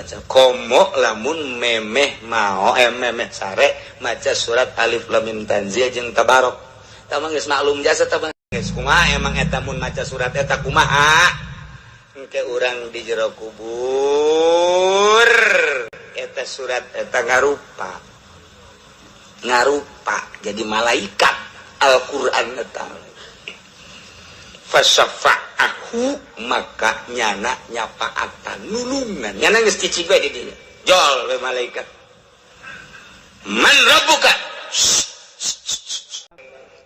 maca komo lamun memeh mau memeh sare maca surat Alif Lam Mim Tanzil jeung Tabarok. Tah geus maklum jasa tah geus kumaha emang eta mun maca surat eta kumaha? Engke urang di jero kubur eta surat eta ngarupa jadi malaikat Al-Qur'an eta. Fasyafa'ahu maka nyana nyapaatan nulungan nyana geus cicing we di dieu jol we malaikat man rabbuka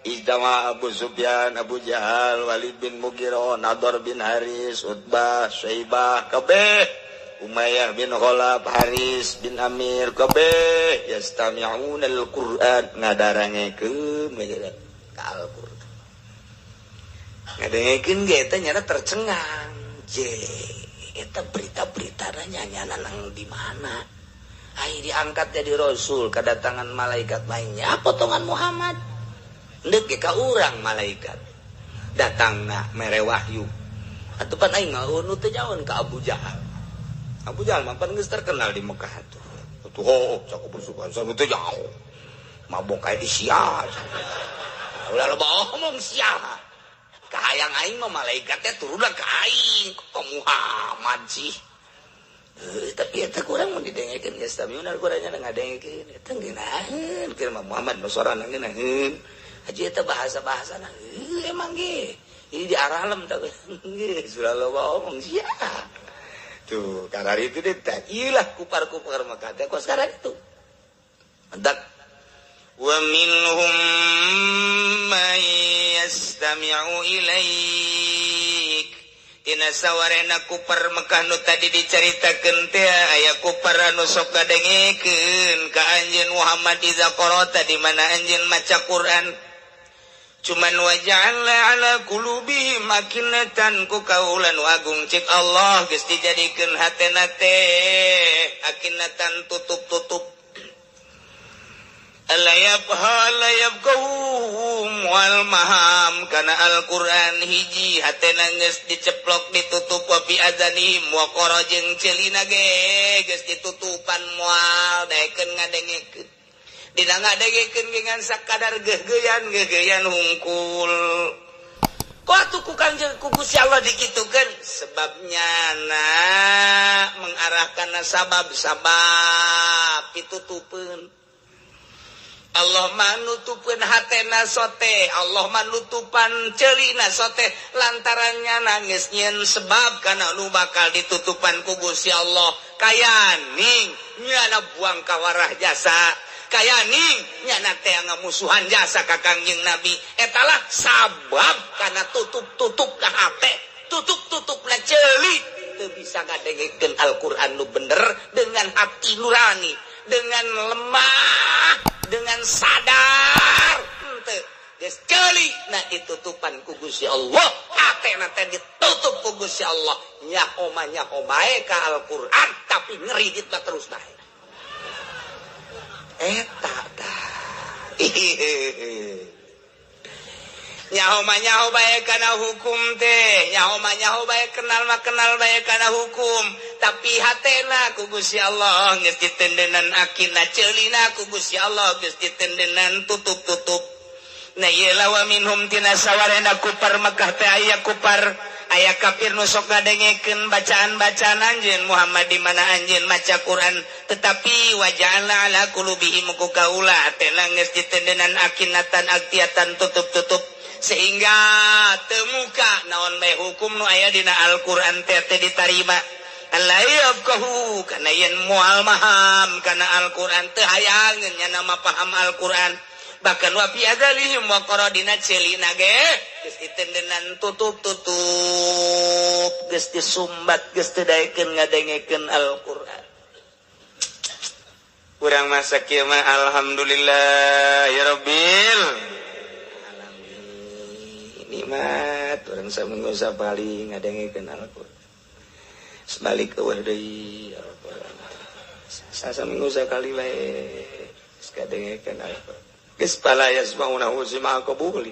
Idama Abu Sufyan Abu Jahal Walid bin Mughirah Nadhr bin Haris Utbah Syaibah kabeh Umayyah bin Khalaf Haris bin Amir kabeh yastami'una al-Qur'an ngadarangekeun ka Al-Qur'an ngadengekeun ge eta nyana tercengang eta berita-berita nyanyana nang di mana ai diangkat jadi rasul kedatangan malaikat lainnya potongan Muhammad deuk ge ka urang malaikat datangna mere wahyu atupan aing nu teu nyaon ka Abu Jahal mah pan geus terkenal di Mekah atuh cakup bersukan sanu teu jauh mabok kae di sia ulah loba omong sia kahayang aing mah malaikatnya turunlah ke aing ke Muhammad sih tapi eta kurang mau didengekeun geus tamiun Al-Qur'annya ngadengekeun eta ngeunaheun keur Muhammad nu sorana ngeunaheun haji eta bahasa-bahasana emang ge ini di aralam tah ge surah loba omong sia tuh karena itu teh ieulah kupar-kupar maka teh kos karena itu mentak wa minhum may yastami'u ilaik tina sawarena kupar Mekah nu tadi dicaritakeun teh aya kupar anu sok ngadengekeun ka anjeun Muhammad iza qara'ta di mana anjeun maca Quran cuman waja'alna ala qulubihim akinatan ku kaulan agung cik Allah geus dijadikeun hatena teh akinatan tutup-tutup alayabhum wal maham kana Al-Qur'an hiji hatena geus diceplok ditutup wa fi azanihim wa qara jeung ceulina ge geus ditutupan moal daekeun ngadengekeun dina ngadengekeun ngan sakadar geugeyan hungkul kok atuh ku Kanjeng ku Gusti Allah dikitukeun sebabnya mengarahkan sabab pitutupeun Allah manutupan hatena sote Allah manutupan celina sote lantarannya nangis nyen sebab karena nu bakal ditutupan ku Gusti Allah kaya ning nyana buang kawarah jasa kaya ning nyana teh ngamusuhan jasa ka Kangjeng Nabi etalah sabab karena tutup ka hate tutup na ceuli teu bisa ngadengekeun Al-Qur'an nu bener dengan hati nurani dengan lemah dengan sadar henteu geus ceuli na ditutupan ku Gusti Allah hatena teh ditutup ku Gusti Allah nyaho bae ka Al-Qur'an tapi ngeridit terus bae eta tah nyaho bae kana hukum teh nyaho bae kenal bae kana hukum tapi hatena ku Gusti Allah geus ditendenan akina ceulina ku Gusti Allah geus ditendenan tutup na yeula wa minhum tina sawarena kupar Mekah teh aya kupar aya kafir nu sok ngadengekeun bacaan-bacaan anjeun Muhammad di mana anjeun maca Quran tetapi waja'alna ala qulubihim ku kaula hatena geus ditendenan akinatan aktiatan tutup sehingga temuka naon bae hukum nu aya dina Al-Qur'an teh ditarima alayafqahu kana yen moal maham kana Al-Qur'an teu hayang nyana mapaham Al-Qur'an bahkan wa fi adzalihim wa qaradina celina ge geus ditendenan tutup geus disumbat geus teu daekeun ngadengekeun Al-Qur'an urang masa kieu mah alhamdulillah ya rabbil nikmat orang saminggu sapali ngadengekeun Al-Qur'an sebalik eueuh deui Al-Qur'an sasaminggu sakali wae ngadengekeun Al-Qur'an geus palayas mauna usima qabuli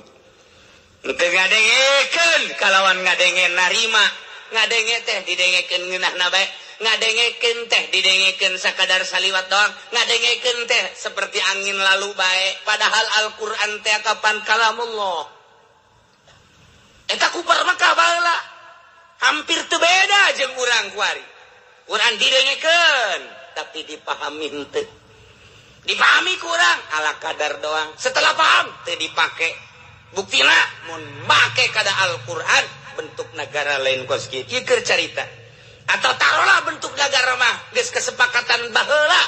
teu ngadengekeun kalawan ngadenge narima ngadenge teh didengekeun ngeunahna bae ngadengekeun teh didengekeun sakadar saliwat doang, ngadengekeun teh seperti angin lalu bae, padahal Al-Qur'an teh kapan kalamullah. Eta kupar mah kabaheula hampir teu beda jeung urang kuari. Quran didengekeun tapi dipahami henteu. Dipahami kurang ala kadar doang. Setelah paham teu dipake. Buktina mun make kada Al-Qur'an bentuk negara lain kos kieu. Ieu keur carita. Atau taruhlah bentuk negara mah geus kesepakatan baheula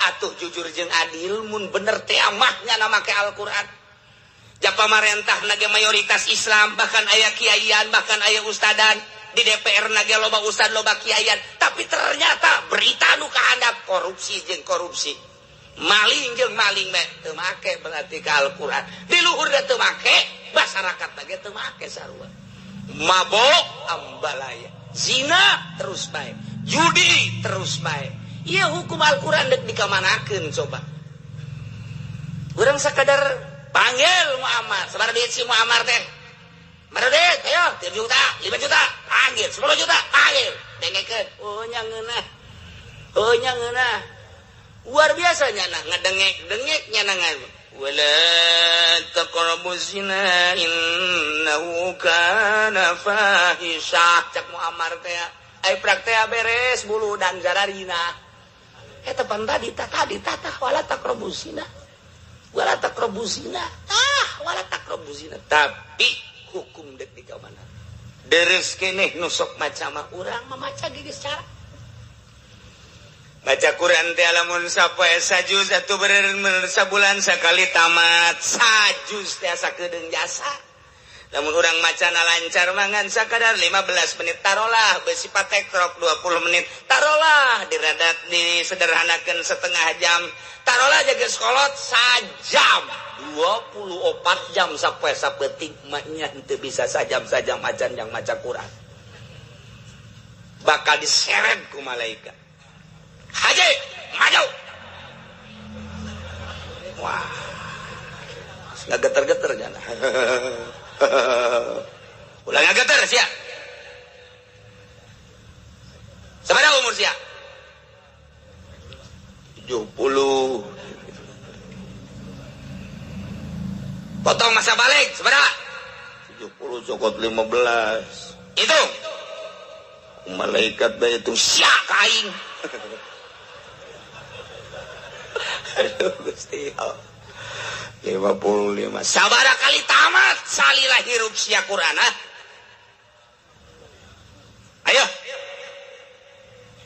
atuh jujur jeung adil mun bener teh amahnya na make Al-Qur'an. Ja pamarentah nage mayoritas Islam, bahkan aya kiaian, bahkan aya ustadan di DPR nage loba ustad loba kiaian, tapi ternyata berita nu kahandap korupsi jeung korupsi. Maling jeung maling mah teu make berarti ka Al-Qur'an. Di luhur da teu make, masyarakat lagi teu make sarua. Mabok ambalaya, zina terus bae, judi terus bae. Ieu hukum Al-Qur'an dek dikamanakeun coba. Urang sakadar panggil Muhammad, sabar duit si Muhammad teh. Mara duit, ayo 3 juta, 5 juta, panggil 10 juta, panggil. Dengekeun, oh nya ngeunah. Oh nya ngeunah. Luar biasanya nah ngedengek-dengeknya nangan. Wala taqrabuz zina innahu kana fahisha. Cak Muammar teh ai praktek beres bulu dan zararina. Eta pan tadi tata wala taqrabuz zina. Wala taqrabuz zina. Wala taqrabuz zina. Tapi hukum dek di kamana. Deres keneh nu sok maca mah urang mah maca geus cara. Baca Quran teh lamun sapoe sajuz atuh bener sabulan sakali tamat. Sajuz teh sakedeung jasa. Lamun urang macana lancar mangan sakadar 15 menit tarolah bersifat tekrok 20 menit. Tarolah diradat disederhanakeun setengah jam. Tarolah jaga sekolot sajam. 24 jam sapoe sapetik maknya henteu bisa sajam-sajam macan yang maca Quran. Bakal diseret ku malaikat. Haji, maju. Wah, nggak geter-geter jana. Ulah nggak geter sia. Sabaraha umur sia? 70. Potong masa balik, sabaraha? 70 cokot 15. Itu. Malaikat bae itu sia kaing. Aduh Gusti Allah. 55. Sabaraha kali tamat salila hirup sia Quran ah. Ayo.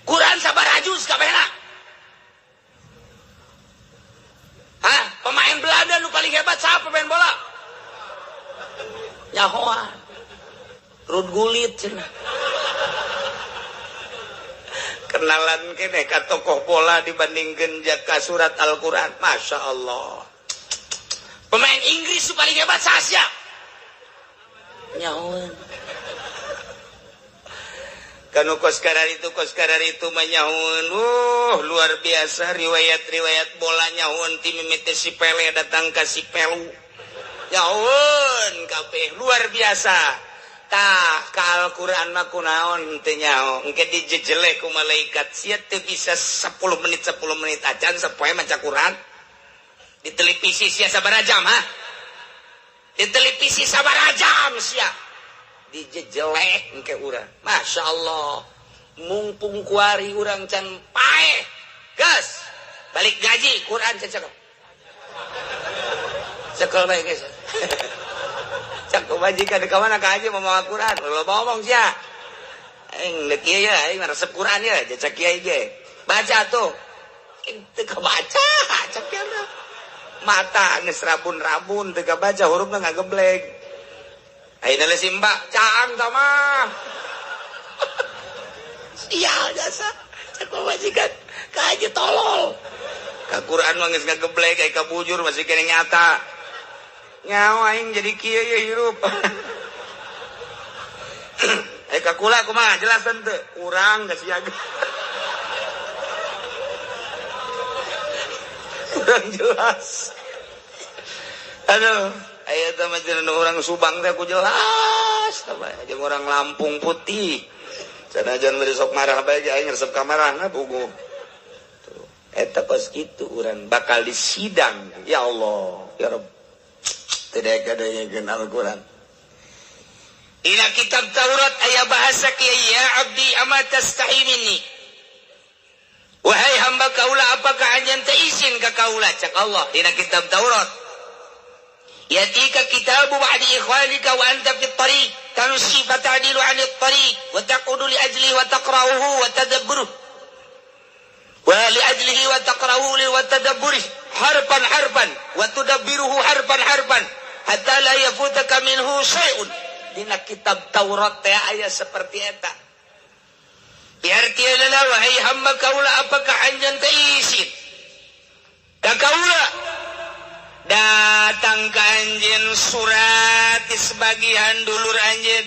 Quran sabaraha juz kabehna? Hah? Pemain Belanda nu paling hebat siapa pemain bola? Nyahoan. Rud Gullit cenah. Kenalan kene ka tokoh bola dibandingkeun ka surat Al-Qur'an. Masya Allah. Pemain Inggris paling hebat sasia. Nyahoan. Kanu koskarar itu menyahoan. Luar biasa riwayat-riwayat bola nyahoan tim mimiti si Pele datang ka si Pelu. Nyahoan kabeh luar biasa. Tah ka Al-Qur'an mah kunaon teu nyaho engke dijejeleh ku malaikat sia teu bisa 10 menit acan sapoe maca Quran di televisi sia sabaraha jam ha di televisi sabaraha jam sia dijejeleh engke urang Masya Allah mumpung kuari urang can pae geus balik gaji Quran cecek cekel bae geus cak majikan di kamana ka aja mau Al-Quran lo ngomong sia aing deuk ieu ya aing resep Quran ya cak kiai ge baca tuh teu kabaca cak kieu mata geus rabun-rabun teu kabaca hurufna ngageblek ayeuna le simba caang tah mah sia jasa cak majikan ka aja tolol ka Quran mah geus ngageblek aya kabujur masih kene nyata nyawa aing jadi kieu ye hirup. Ka kula kumaha jelasan teu? Urang geus siaga. Kurang jelas. Aduh, aya teh mah urang Subang teh ku jelas, jeung urang Lampung Putih. sanajan beri sok marah bae aing resep ka marahna bugu eta pas kitu urang bakal disidang ya Allah ya Rabb tidak ada yang kenal Al-Quran. Ina kitab Taurat ayat bahasa ya abdi ama tastahi minni. Wahai hamba kaula apakah anjeun teu izin ka kaula cak Allah dina kitab Taurat. Yatika kitabu ba'di ikhwanika wa anta fit tariq tamshi fata'dilu 'anil tariq wa taqudu li ajlihi wa taqra'uhu wa tadabburuhu wa li ajlihi wa taqra'uhu wa tadabburuhu harfan wa tudabbiruhu harfan hatta la yafutaka minhu syai'un. Dina kitab Taurat teh aya seperti eta. Biarti adalah wahai hamba kaula apakah anjeun teu izin ka kaula datang ka anjeun surat di sebagian dulur anjeun,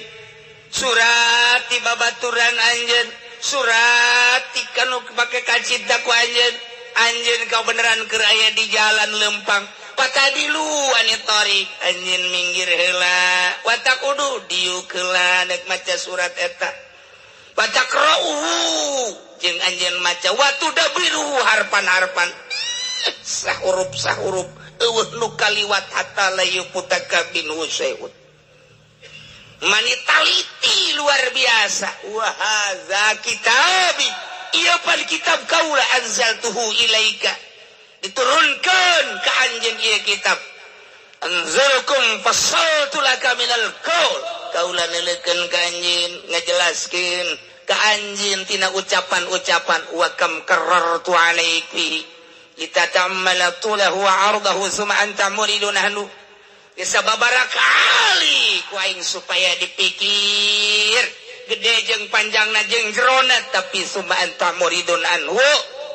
surat di babaturan anjeun, surat di kanu pake kacinta ku anjeun, anjeun kau beneran keur aya di jalan lempang. Patadilu anu tarik anjeun minggir heula watakudu diuk heula dek maca surat eta watakra'uhu jeung anjeun maca watudabiruhu harpan sahuruf eueuh nu kaliwat hatta la yuputaka binhu syai'un manitaliti luar biasa wa hadza kitabi ieu pan kitab kaula anzaltuhu ilaika diturunkan ke anjeun ieu kitab anzalkum fasaltu laka minal qaul kaula neuleukeun ka anjeun ngajelaskeun ka anjeun tina ucapan-ucapan wa kam karartu alaiki litatammala tulahu wa ardahu summa anta muridun ahlu sababaraha kali ku aing supaya dipikir gede jeung panjangna jeung jerona tapi summa anta muridun anhu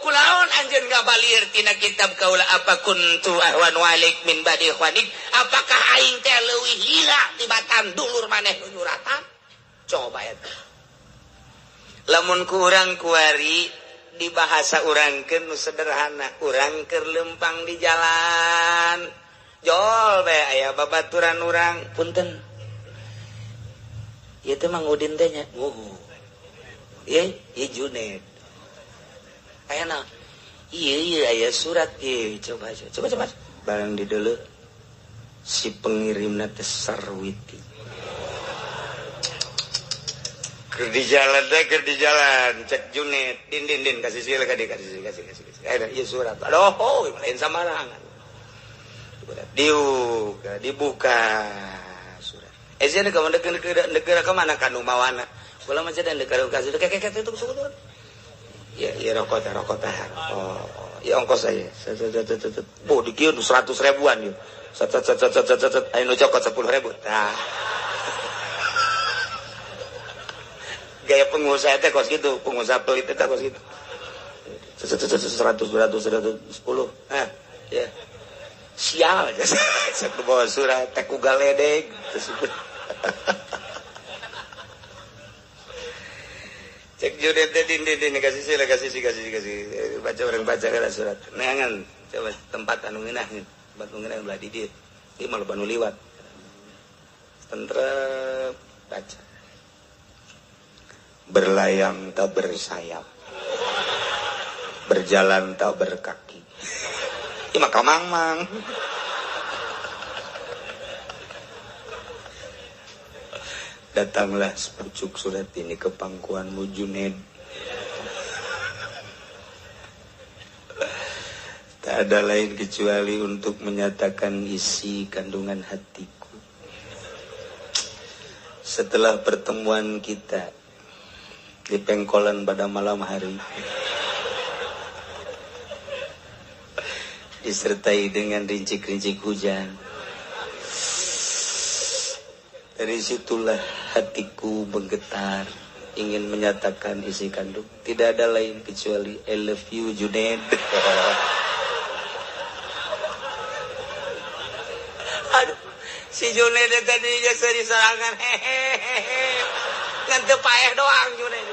kulaon anjeun ngabalir tina kitab kaula apa kuntu ahwanu alik min badi ikhwanik apakah aing teh leuwih hila tibatan dulur maneh nu nyuratan coba eta lamun ku urang kuari di bahasa urangkeun nu sederhana urang keur lempang di jalan jol bae aya babaturan urang punten ieu teh Mang Udin teh nya ieu Junaid ayana iya aya surat ieu coba barang di deuleu si pengirimna teh Sarwiti keur di jalan cek Junaid din kasih sila kasih ayana ieu surat aduh lain samarangan dibuka surat ejana ka negara ka mana kanu mawana ulah mah jadi negara kasih kek itu surat ya rokok. Oh, ya ongkos saya. Oh, dikieu 100 ribuan yuk. Ayo nu cokot 10.000. Tah. Gaya pengusaha teh kos gitu, pengusaha pelit teh kos gitu. 100 200 110. Nah, ya. Sial aja. Satu bawa surat teh ku galedeg. Cek Junaid din kasih sila kasih baca orang baca kana surat neangan coba tempat anu ngeunah tempat anu ngeunah belah di dieu ieu mah loba nu liwat tentrem baca berlayang tak bersayap berjalan tak berkaki ieu mah kamangmang datanglah sepucuk surat ini ke pangkuanmu Junaid. Tak ada lain kecuali untuk menyatakan isi kandungan hatiku. Setelah pertemuan kita di pengkolan pada malam hari, disertai dengan rincik-rincik hujan. Dari situlah hatiku menggetar, ingin menyatakan isi kandung. Tidak ada lain kecuali I love you Junaid. Aduh, si Junaid tadi jasa diserangan hehehe. Ngan teu paeh doang Junaid.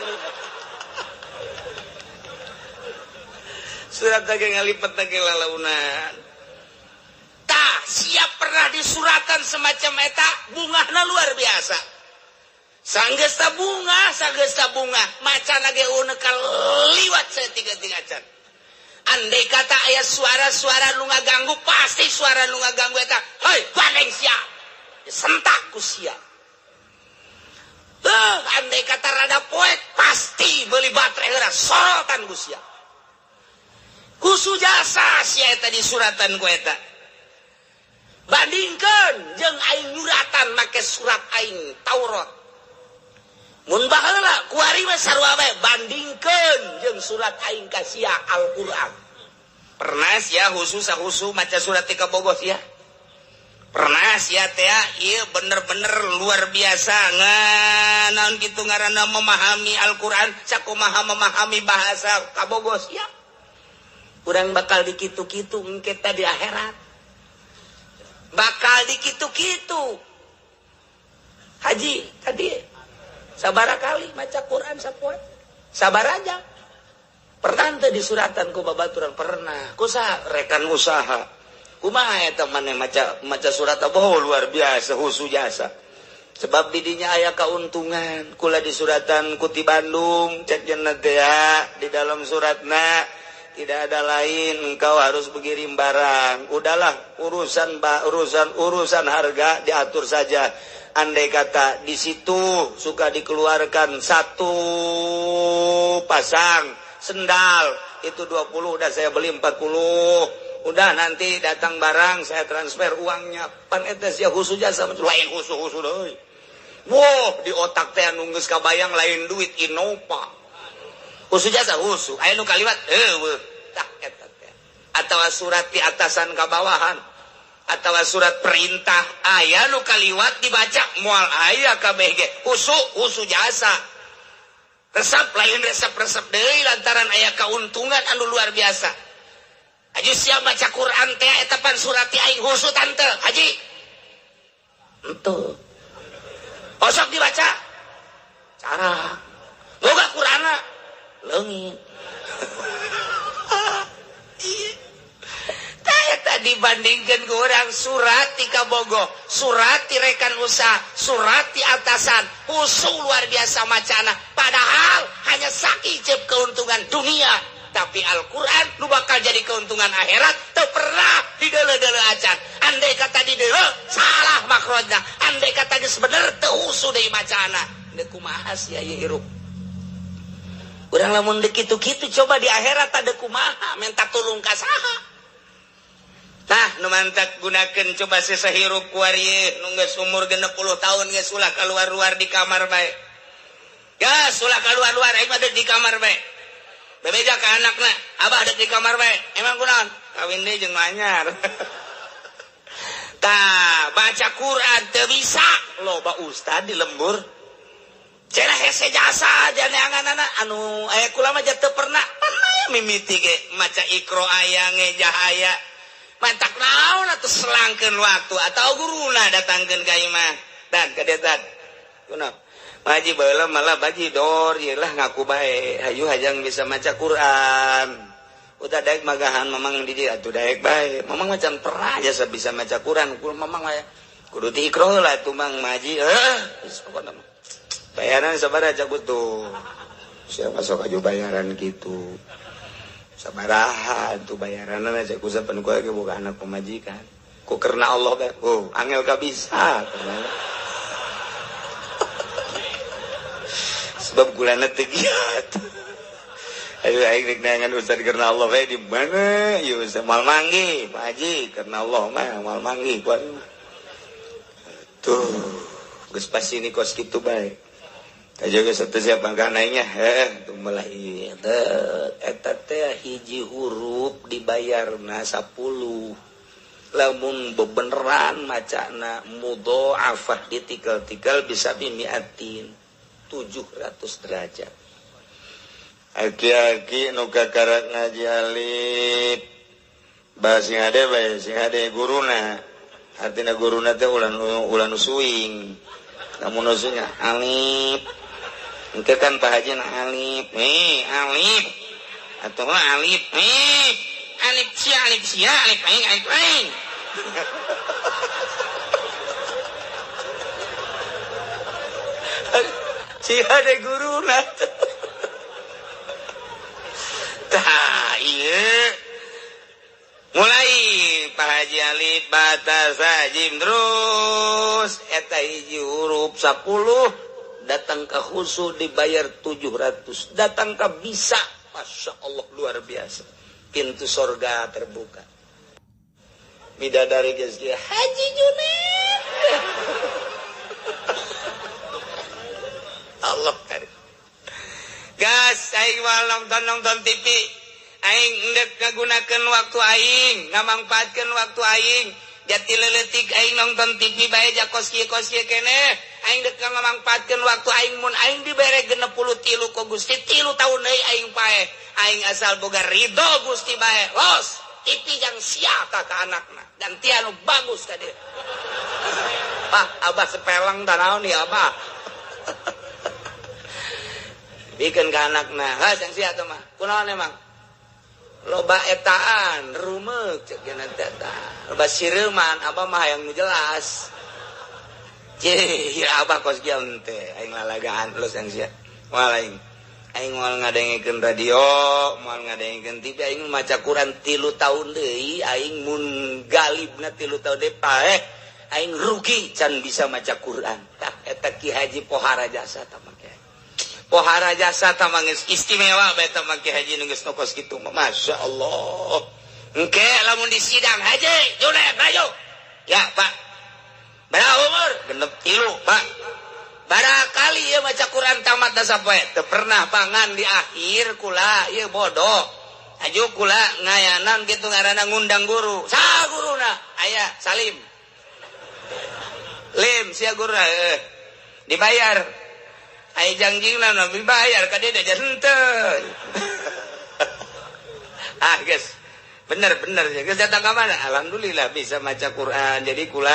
Surat lagi ngalipet lagi lalaunan. Siap pernah disuratan semacam eta bungahna luar biasa Sanggesta bunga macan ge unekal liwat seutiga-tiga can. Andai kata aya suara-suara nu ngaganggu pasti suara nu ngaganggu eta hei bandeng sia sentak ku sia. Andai kata rada poek pasti beli baterai heura sorotan ku sia. Kusu jasa sia eta di suratan ku eta. Bandingkeun jeung aing nyuratan make surat aing Taurat. Mun baheula kuari mah sarua bae bandingkeun jeung surat aing ka sia Al-Qur'an. Pernah sia husu maca surat ti kabogoh sia? Pernah sia teh ieu bener-bener luar biasa naon kitu ngaranna memahami Al-Qur'an sakumaha memahami bahasa kabogoh sia. Urang bakal dikitu-kitu engke teh di akhirat. Bakal dikitu-kitu. Haji tadi sabara kali maca Quran sapoe. Sabar aja. Pernah teh di suratan ku babaturan pernah. Kusaha rekan usaha. Kumaha eta maneh maca surat apa luar biasa husu jasa. Sebab didinya aya kauntungan. Kula di suratan ku ti Bandung cek jenna teh di dalam suratna tidak ada lain engkau harus mengirim barang. Udahlah urusan harga diatur saja. Andai kata di situ suka dikeluarkan satu pasang sendal itu 20 udah saya beli 40. Udah nanti datang barang saya transfer uangnya. Pan eta sia husu jasa lain husu deui. Woh di otak teh anu geus kabayang lain duit Innova. Husu jasa husu aya nu kaliwat tak eta teh. Atawa surat di atasan ka bawahan. Atawa surat perintah aya nu kaliwat dibaca moal aya kabeh ge husu jasa. Resep lain resep deui lantaran aya kauntungan anu luar biasa. Haji sia baca Quran teh eta pan surat ti aing husu tante Haji. Henteu. Osok dibaca. Cara. Boga Qur'ana leungit. Dibandingkan ke orang surat di kabogoh, surat di rekan usaha, surat di atasan, usul luar biasa macana. Padahal hanya sakijep keuntungan dunia, tapi Al-Quran lu bakal jadi keuntungan akhirat. Teu pernah didele-dele acan. Andai kata didele salah makrotna, andai kata geus bener teu usul deui macana. Deuk kumaha sia ieu hirup. Urang lamun deuk kitu-kitu coba di akhirat teu kumaha minta tulung ka saha. Nah, nu mantak gunakeun coba sesahirup kuari nu geus umur 60 tahun geus ulah keluar-luar di kamar bae. Gas ulah keluar-luar aing mah di kamar bae. Bebeja ka anakna, abah deuk di kamar bae. Emang kunaon? Kawin deui jeung anyar. Tah, baca Quran teu bisa loba ustad di lembur. Cenah hese jasa janeanganana anu aya kula mah teu pernah mimiti ge maca Iqra aya ngejah aya. Mantak naon atuh selangkeun waktu atau guruna datangkeun ka imah dan kadetan kunaon maji baheula malah baji dor ieu lah ngaku bae hayu hajang bisa maca Quran udah daek magahan mamang di dieu atuh daek bae mamang macan pernah jasa bisa maca Quran kudu mamang mah kudu ti Iqra heula atuh mang maji geus pokona mah bayaran sabaraha cabut tuh sia masuk aju bayaran gitu sabaraha tuh bayaran aja ku sapan ku ge boga anak pemajikan ku karena Allah bae angel ka bisa sebab gulana teu giat ayo aing rek nangan ustad karena Allah bae di mana ieu mal manggi Pak Haji karena Allah mah mal manggi ku tuh geus pasti ni kos kitu bae kajaga satu siapa kanainya tuh mulai eta teh hiji huruf dibayarna 10 lamun bebeneran macana mudhoafah ditikal-tikal bisa bimiatin 700 derajat aki-aki nu kakarak ngaji alif bahas sing ade bae sing ade guruna artina guruna teh ulan usuing namun usunya alif engke kan Pak Haji na alif alif atau alif alif sia alif aing Ada guruna. Tah ieu mulai Pak Haji Alif batas hajim terus eta hiji huruf 10 datang ke khusu dibayar 700 datang ke bisa Masya Allah luar biasa pintu surga terbuka bidadari geus kieu Haji Junaid Allah karim gas aing mau nonton TV aing endek ngagunakeun waktu aing ngamangpaatkeun waktu aing jati leuletik aing nonton TV bae ja kos-kieu keneh aing dek ngamangpaatkeun waktu aing mun aing dibere 63 ku Gusti 3 taun deui aing pae aing asal boga ridho Gusti bae los TV yang sia ka anakna dan tianu bagus ka dieu Pak abah sepeleng tah naon ieu abah bikin ke anakna has yang sia tuh mah kunaon emang loba etaan rumeuk cek geuna teh loba sireuman abah mah hayang nu jelas ya abah kos kieu teh aing lalagaan los yang sia moal aing moal ngadengikeun radio moal ngadengikeun TV aing maca Quran 3 taun deui aing mun galibna 3 taun deui paeh aing rugi can bisa maca Quran tah eta Ki Haji Pohara Jasa tah make Pohara Jasa tah manggeus istimewa bae tah make Haji nu geus nokos kitu Masya Allah engke lamun di sidang Haji Junaid ayo ya Pak berapa umur genep 3 Pak barakali ya maca Quran tamat da sapoe teu pernah pangan di akhir kula ieu bodoh aju kula ngayanan kitu ngaranna ngundang guru saha guruna aya Salim Lim sia guru dibayar ai jangjingna nu dibayar ka dia da henteu guys bener geus datang ka mana alhamdulillah bisa maca Quran jadi kula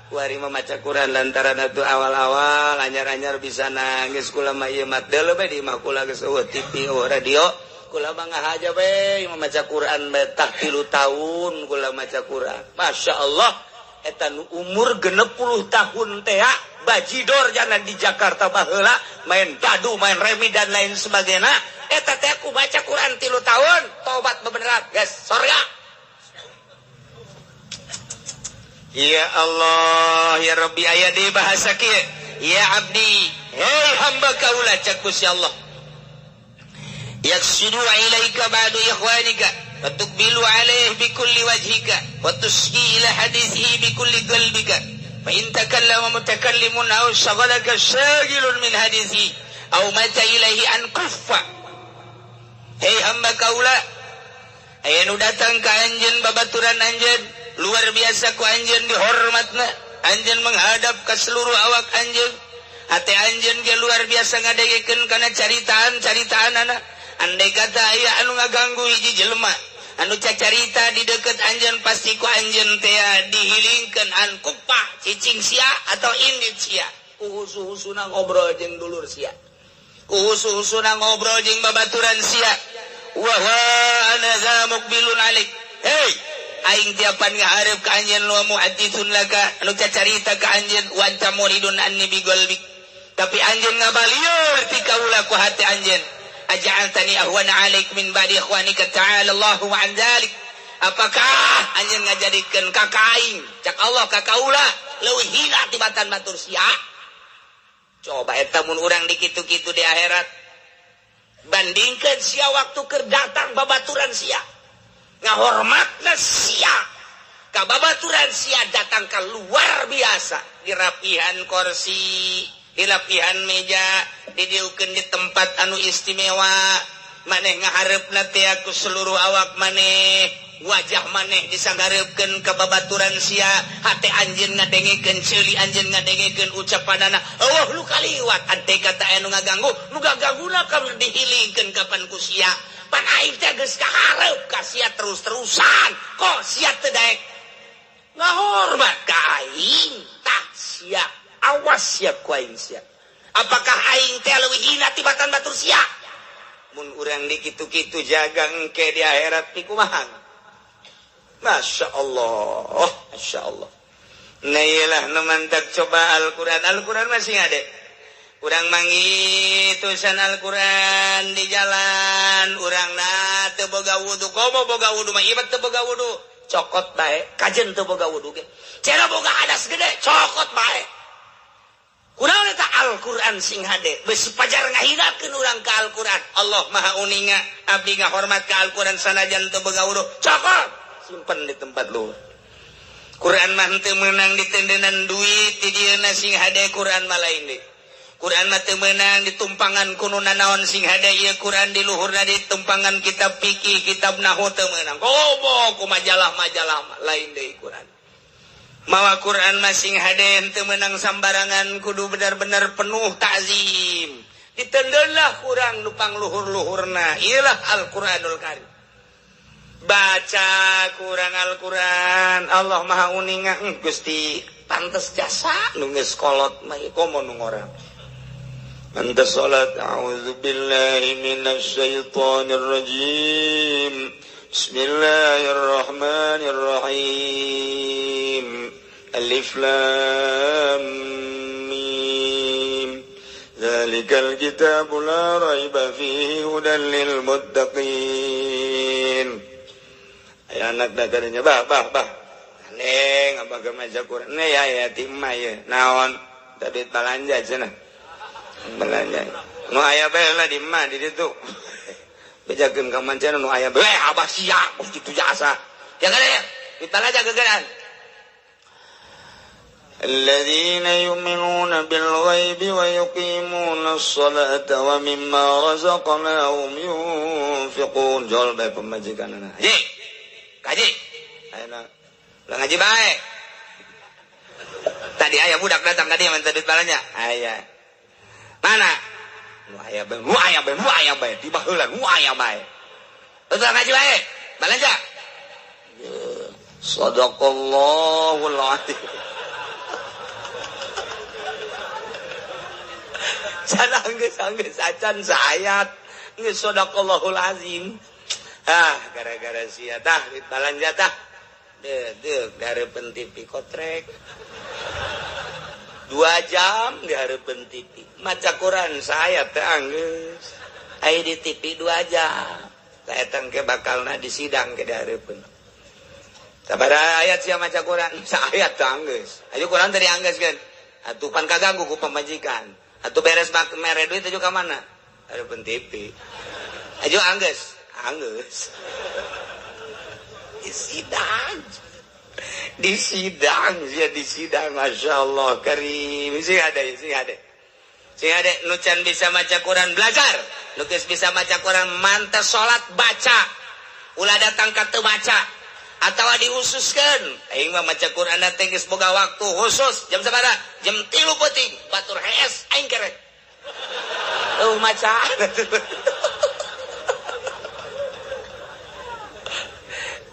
kuari maca Quran lantaran atuh awal-awal anyar-anyar bisa nangis kula mah ieu mat deuleu bae di imah kula geus eueuh TV eueuh radio kula mah ngahaja bae maca Quran bae tah 3 tahun kula maca Quran Masya Allah eta nu umur 60 tahun teh bajidor jangan di Jakarta baheula main dadu main remi dan lain sebagainya eta teh aku baca Quran 3 tahun tobat bebeneran guys surga ya Allah ya Rabbi aya di bahasa kieu ya abdi hei hamba kaula cak Gusti Allah yaksidu ilaika ba'du ikhwanika fatuqbilu alaihi bikulli wajhika wa tusqi ila hadithihi bikulli qalbika fa in takallama mutakallimun aw shaghalaka shagilun min hadithi aw mata ilaihi an kuffa hei hamba kaula aya nu datang ka anjeun babaturan anjeun luar biasa ku anjeun dihormatna anjeun menghadap ka seluruh awak anjeun hate anjeun ge luar biasa ngadengkeun kana caritaan-caritaanana andai kata aya anu ngaganggu hiji jelema anu cacarita di deukeut anjeun pasti ku anjeun teh dihilingkeun an kupah cicing sia atau indit sia uhusu-husuna ngobrol jeung dulur sia uhusu-husuna ngobrol jeung babaturan sia wa ana za muqbilun alik hei aing tiapan ngahareup ka anjeun lu muhadditsun laka anu cacarita ka anjeun wa anta muridun anni bi qalbik tapi anjeun ngabalieur ti kaula ku hati anjeun aj'altani ahwana alaik min ba'di ikhwanika ta'ala Allahu an dzalik apakah anjeun ngajadikeun ka aing cak Allah ka kaula leuwih hina tibatan batur sia coba eta mun urang di kitu-kitu di akhirat bandingkeun sia waktu keur datang babaturan sia ngahormatna sia ka babaturan sia datang ka luar biasa di rapihan kursi di lapihan meja didieukeun di tempat anu istimewa maneh ngahareupna teh ku seluruh awak maneh wajah maneh disanggareupkeun ka babaturan sia hate anjeun ngadengikeun ceuli anjeun ngadengikeun ucapanana eueuh lu kaliwat andai kata anu ngaganggu nu gaganguna kam dihilingkeun kapan ku sia pan aing teh geus kahareup ka sia terus-terusan kok sia teu daek ngahormat ka aing tah sia awas sia ku aing sia apakah aing teh leuwih hina tibatan batur sia mun urang di kitu-kitu jaga engke di akhirat ti kumaha Masya Allah Masya Allah nah iyalah nu mantak coba Al-Quran masih ngade urang mangi tulisan Al-Quran di jalan urang na teu boga wudu komo boga wudu mah ieu teu boga wudu cokot bae kajen teu boga wudu ge cenah boga hadas gede cokot bae kunaon eta Al-Quran sing hade beus pajar ngahidatkeun urang ka Al-Quran Allah maha uninga abdi ngahormat ka Al-Quran sanajan teu boga wudu cokot simpen di tempat luhur Quran mah teu meunang ditendenan duit di dieuna sing hade Quran mah lain deui Quran mah teu meunang ditumpangan kuno nanaon sing hade ieu Quran di luhurna ditumpangan kitab fikih kitab nahwu teu meunang gobo ku majalah-majalah lain deui Quran mawa Quran mah sing hade teu meunang sambarangan kudu benar-benar penuh takzim ditendeunlah kurang nupang luhur-luhurna ieulah Al-Qur'anul Karim baca kurang Al-Quran Allah maha uninga Gusti pantes jasa nu geus kolot mah komo nu ngorang Antas salat a'udzubillahi minasyaitonir rajim Bismillahirrahmanirrahim Alif lam mim Dzalikal kitabu la raiba fihi hudan lil muttaqin aya anak dagarnya bah neng abah ge maca Quran ne ya timah ye naon tadi balanja cenah belanja nu aya bae lah di mah di ditu bejakeun ka mancanna nu aya bae abah siap kitu jasa ya kan ya ditalaja gegeran alladzina yu'minuna bil ghaibi wa yuqimuna as-salata wa mimma razaqnahum yunfiqun jol bae pemajikanna ye kaji ayeuna ulah ngaji bae tadi aya budak datang ka dieu minta duit balanja aya mana? Nu aya bae, di baheula nu aya bae. Betul ngaji bae, balanja. Shadaqallahul azim. Geus acan saayat, geus shadaqallahul azim. Gara-gara sia tah duit balanja tah. Deuk dihareupeun TV kotrek. 2 jam dihareupeun TV maca Quran saya teh anggeus aya di TV 2 jam eta engke bakalna disidang ke dihareupeun sabaraha ayat sia maca Quran saayat teh anggeus aya Quran teh dianggeuskeun atuh pan kaganggu ku pamajikan atuh beres mere duit atuh ka mana hareupeun TV aju anggeus disidang Masya Allah karim sing ada nu can bisa maca Quran belajar nu geus bisa maca Quran mantes salat baca ulah datang ka teu maca atawa diususkeun aing mah maca Quran teh geus boga waktu khusus jam sabaraha jam 3 peuting batur hees aing kerek maca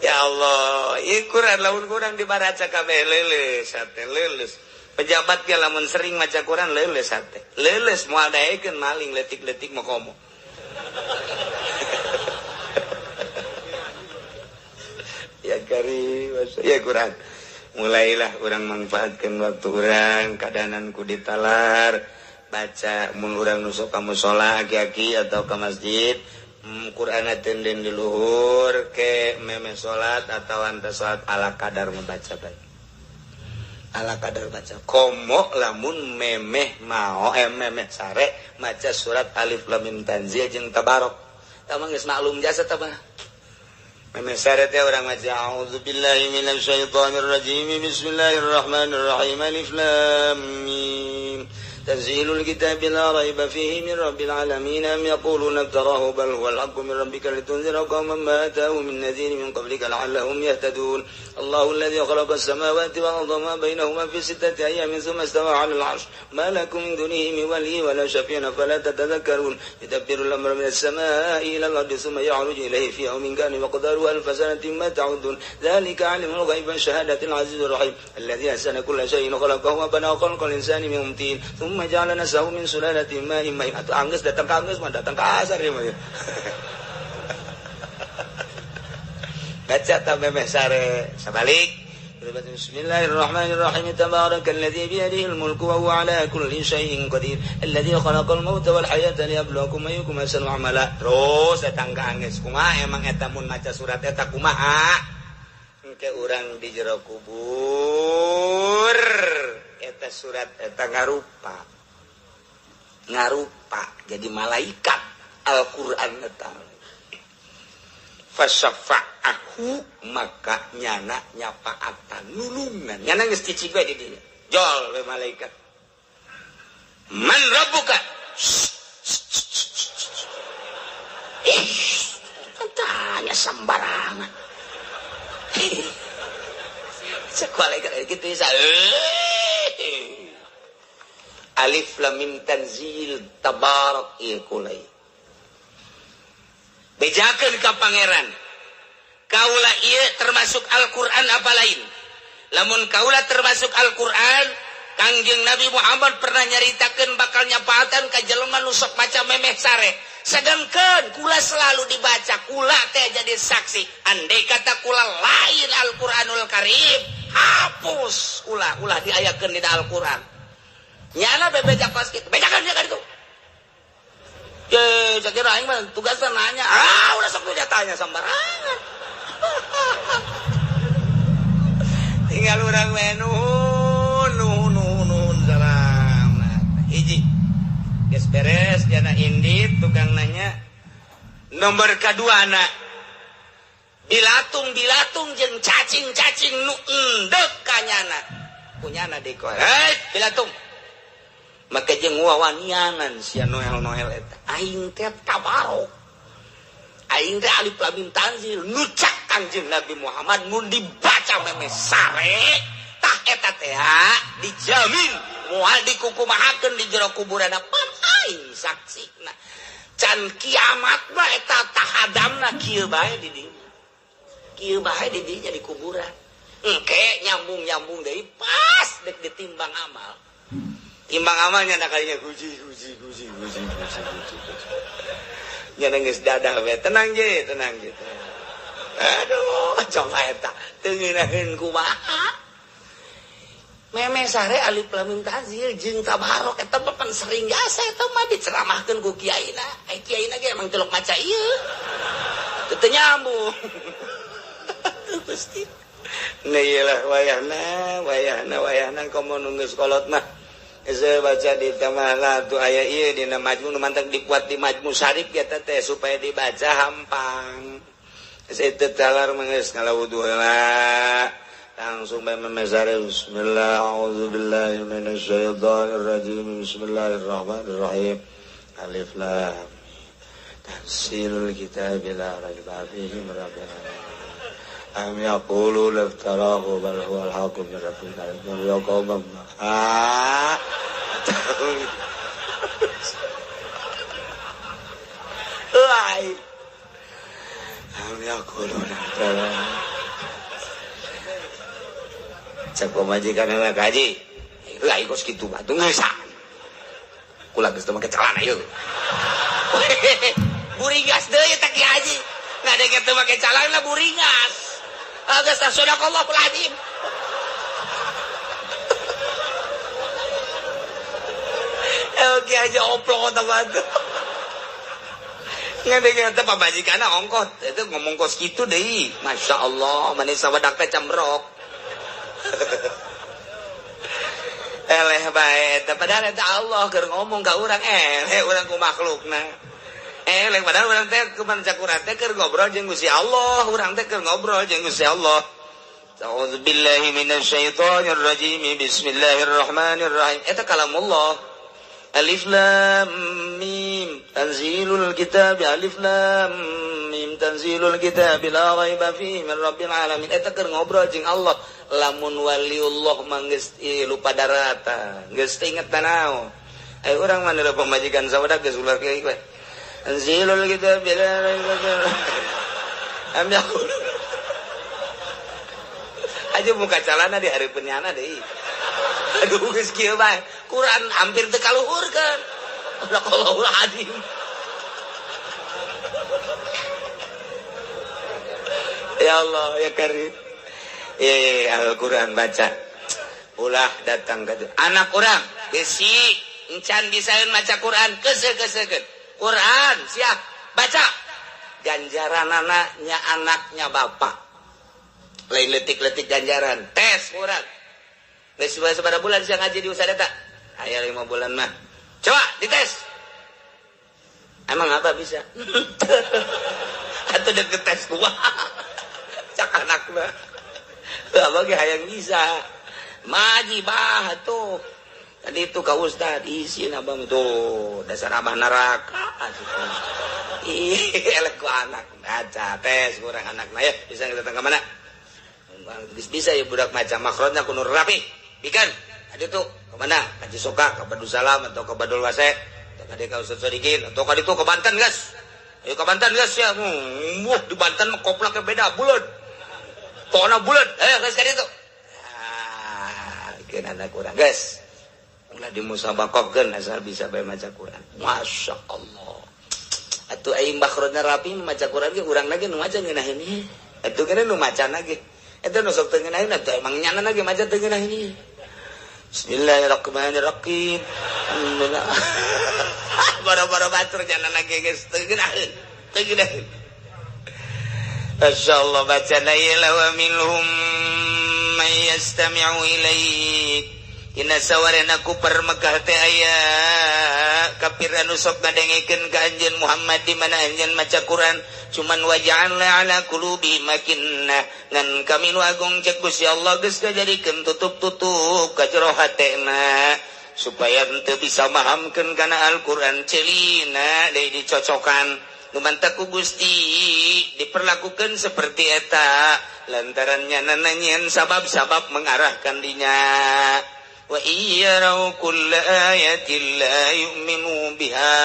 ya Allah, ieu Quran lamun kurang dibaraca kabeh leuleus hate leuleus. Pejabat ge lamun sering maca Quran leuleus hate. Leuleus moal daekeun maling leutik-leutik mah komo. Ya kari, ya Quran. Mulailah urang manfaatkeun waktu urang kadanan ku ditalar baca mun urang nu sok ka mushola aki-aki atau ke masjid. Quran tenden di luhur ke meme salat atau anta salat ala kadar membaca baik ala kadar baca komo lamun memeh mao memeh sare maca surat alif lam mim tanzil jeung tabarok tamang geus maklum jasa tah memeh sare teh urang maca auzubillahi minasyaitonir rajim bismillahirrahmanirrahim alif lam mim تنزيل الكتاب لا ريب فيه من رب العالمين أم يقولون افتراه بل هو الحق من ربك لتنذر قوما ما آتاهم من نذير من قبلك لعلهم يهتدون الله الذي خلق السماوات والأرض وما بينهما في 6 أيام ثم استوى على العرش ما لكم من دونه من ولي ولا شفيع فلا تتذكرون يدبر الأمر من السماء إلى الأرض ثم يعرج إليه في يوم كان مقداره 1000 سنة ما تعدون ذلك علم الغيب شهادة العزيز الرحيم الذي أحسن كل شيء خلقه وبنى خلق الإنسان من طين ثم جعل نسله من سلالة ماء مهين atau anggeus datang ka anggeus mah datang ka asar ya mah baca ta memeh sare sabalik Bismillahirrahmanirrahim. Tabarakalladzi biyadihil mulku wa huwa ala kulli syai'in qadir. Alladzi khalaqal mauta wal hayata liyabluwakum ayyukum ahsanu amala. Terus eta geus kumaha emang eta mun maca surat eta kumaha? Engke urang di jero kubur. Eta surat eta ngarupa jadi malaikat Al-Qur'an eta. Fasyafa'ahu maka nyana nyapaatan nulungan nyana geus cicing we di dieu jol we malaikat man rabbuka tanya sembarangan cek malaikat kitu isa alif lam mim tanzil tabarak ieu kulai bejakeun ka pangeran kaula ieu termasuk Al-Qur'an apa lain lamun kaula termasuk Al-Qur'an Kangjeng Nabi Muhammad pernah nyaritakeun bakal nyapaatan ka jelema nu sok maca memeh sare sedengkeun kula selalu dibaca kula teh jadi saksi andai kata kula lain Al-Qur'anul Karim hapus ulah diayakeun di Al-Qur'an nyana bebeja kos kitu bejakeun dia ka ditu. Saya kira aing mah tugasna nanya. Udah sok dia tanya sembarangan. Tinggal urang we nuhun salam. Hiji. Geus beres jana indit tukang nanya. Nomor kaduana. Bilatung jeung cacing nu endek kanyana. Punyana deko. Bilatung. Maka jeung wawanianan sia noel eta aing teh tabarok aing teh alif lam mim tanzil nucak Kanjeng Nabi Muhammad mun dibaca memeh sare tah eta teh dijamin moal dikukumahakeun di jero kuburanna pan aing saksina can kiamat mah eta tahadamna kieu bae di dinya di kuburan engke nyambung deui pas dek ditimbang amal timbang amalnya nak kalinya guji. Nyana geus dadah we tenang ge. Aduh, coba eta teu ngeunaheun kumaha. Memeh sare alif lam mim tanzil jeung tabarok eta mah pan sering gasa eta mah diceramahkeun ku kiaina. Ai kiaina ge emang telok maca ieu. Teu nyambung. Pasti. Nah iyalah wayahna komo nu geus kolot mah. Saya baca di tamah tu aya ieu dina majmu nu mantang dibuat di majmu syarif ya teh supaya dibaca hampang. Saya teh talar manggeus ngalawudu heula. Langsung bae memesare bismillah a'udzubillahi minasyaitonir rajim bismillahirrahmanirrahim. Alif lam tanzilul kitabi la raiba fihi min rabbil alamin. Am yaqulu laftarahu bal huwal haqqu min rabbil alamin yaqawm Ai am yaqulu laftarahu cek pamajikan anak haji lai kos kitu batu ngasa kula geus teu make calana ieu buringas deui teh Ki Haji ngadenge teu make calana buringas agak sadaqallahul azim. Oke aja oplok teman. Ngadenge teh pabajikana ongkos itu ngomong kos kitu deui. Masyaallah manis sawadak teh cambrok. Eleh bae teh padahal eta Allah keur ngomong ka urang urang ku makhlukna. Lek padahal urang teh kumaha cakuran teh keur ngobrol jeung Gusti Allah, urang teh keur ngobrol jeung Gusti Allah. A'udzubillahi minasyaitonir rajim. Bismillahirrahmanirrahim. Eta kalamullah. Alif lam mim tanzilul kitab alif lam mim tanzilul kitab la raiba fihi min rabbil alamin. Eta keur ngobrol jeung Allah. Lamun waliullah mah geus lupa darata, geus inget tanaon. Urang mah da pamajikan sawadak geus ular kieu we. Tanzilul kitab la raiba fihi. Am yaqul. Aja muka calana di hari penyana deui. Aduh geus kieu bae. Quran hampir teu kaluhurkeun. Sadaqallahul azim. Ya Allah ya Karim. Al-Quran baca. Ulah datang ke anak orang besi encan bisaeun maca Quran keseukeun. Quran siap baca. Ganjaran anaknya anaknya bapak. Lain letik-letik ganjaran. Tes Quran. Geus sabaraha bulan sia ngaji di usaha eta? Aya 5 bulan mah. Coba dites. Emang apa bisa? Atau deket tes gua. Cak anak mah. Abah ge hayang bisa. Maji bah tuh. Tadi itu ka ustad isin abah tuh dasar abah neraka atuh. Elek ku anak baca tes kurang anakna ya bisa datang ke mana? Bisa ya budak maca makrotnya kudu rapi. Bikin. Tadi tuh ke mana? Ka Cisoka, ka Badul Salam atau ke Badul Wase. Tadi ka Ustaz Sodikin atau ka ditu ke Banten guys. Ayo ke Banten guys ya. Di Banten mah koplaknya beda bulat. Pokoknya bulat. Ayo guys ka ditu. Bikin anak kurang guys. Ulah dimusabakokeun asal bisa bae maca Quran. Masya Allah. Atuh aing bakrona rapi maca Quran ge urang lagi nu maca ngeunaheun ieu. Atuh kana nu macana ge. Eta nu sok teu ngeunaheun atuh emang nyana ge maca teu ngeunaheun ieu. Bismillahirrahmanirrahim. Alhamdulillah. Boro-boro batur jangan lagi guys. Tegenaheun. Masyaallah bacana ila wa minhum may yastami'u ilaik. Ina sawarena ku permekah teh aya kafir anu sok ngadengikeun ka anjeun Muhammad di mana anjeun maca Quran cuman waja'alna ala qulubi makinna ngan kami nu agung cek Gusti Allah geus ngajadikeun tutup-tutup ka jero hatena supaya henteu bisa mahamkeun kana Al-Qur'an celina deui dicocokan lumantak ku Gusti diperlakukeun seperti eta lantaran nyana nyen sabab-sabab mengarahkan dinya wa iyarau kulla ayatin la yu'minu biha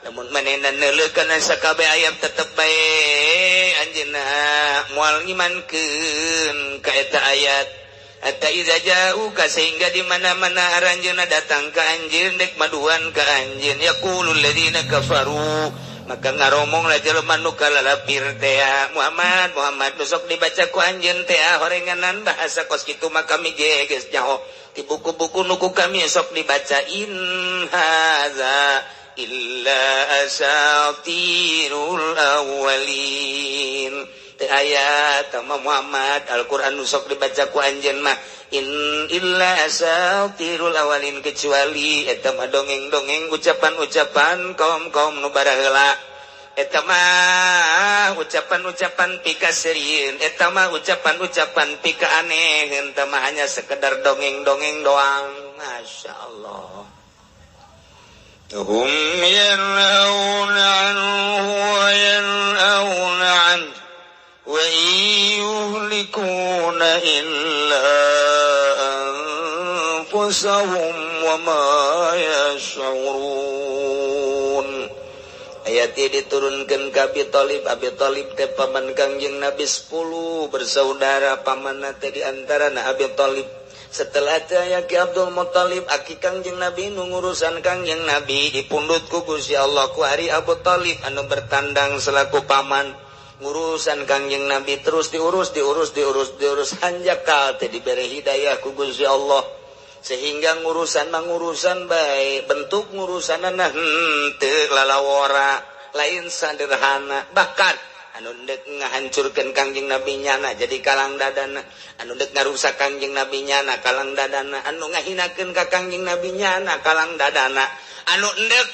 namun manehna neuleukeun sakabeh ayat tetep bae anjeunna moal ngimankeun ka eta ayat hatta iza ja'uka sehingga di mana-mana aranjeunna datang ka anjeun dek maduan ka anjeun yaqulul ladzina kafaru maka ngaromong lah jelema nu kalalapir teh Muhammad nu sok dibaca ku anjeun teh horenganan bahasa kos kitu mah kami geus nyaho di buku-buku nu ku kami sok dibaca in haza illa asatirul awwalin teh aya tama Muhammad Al-Qur'an nu sok dibaca ku anjeun mah in illa asatirul awalin kecuali eta mah dongeng-dongeng ucapan-ucapan kaum-kaum nu baraheula eta mah ucapan-ucapan pikaseureun eta mah ucapan-ucapan pika aneh eta mah hanya sekedar dongeng-dongeng doang masyaallah hum yanhauna anhu wa yanhauna anhu wa yuhlikuna illa anfusahum wa ma yash'urun. Ayat ini diturunkan ke Abi Thalib teh paman Kangjeng Nabi 10 bersaudara pamanna teh di antarana Abi Thalib. Setelah teh Ki Abdul Muthalib aki Kangjeng Nabi nu ngurusan Kangjeng Nabi dipundhut ku Gusti Allah ku hari Abu Thalib anu bertandang selaku paman ngurusan Kangjeng Nabi terus diurus hanjakal teh diberi hidayah ku Gusti Allah sehingga ngurusan baik bentuk ngurusanana henteu lalawora lain sederhana bahkan anu dek ngahancurkeun Kangjeng Nabi nyana jadi kalang dadana anu dek ngarusak Kangjeng Nabi nyana kalang dadana anu ngahinakeun ka Kangjeng Nabi nyana kalang dadana anu dek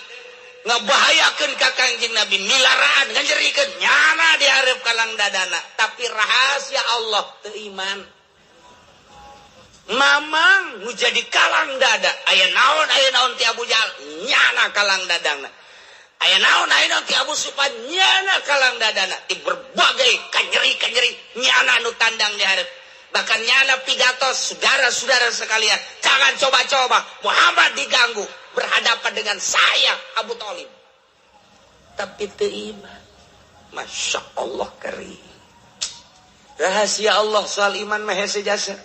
ngebahayakeun ka Kangjeng Nabi milaraan nganjerikeun nyana di hareup kalang dadana tapi rahasia Allah teu iman mamang nu jadi kalang dada aya naon ti Abu Jahal nyana kalang dadana aya naon ti Abu Sufyan nyana kalang dadana di berbagai kanyeri nyana nu tandang di hareup bahkan nyana pidato saudara-saudara sekalian jangan coba-coba Muhammad diganggu berhadapan dengan saya Abu Thalib tapi teu iman Masya Allah kering rahasia Allah soal iman mah hese jasa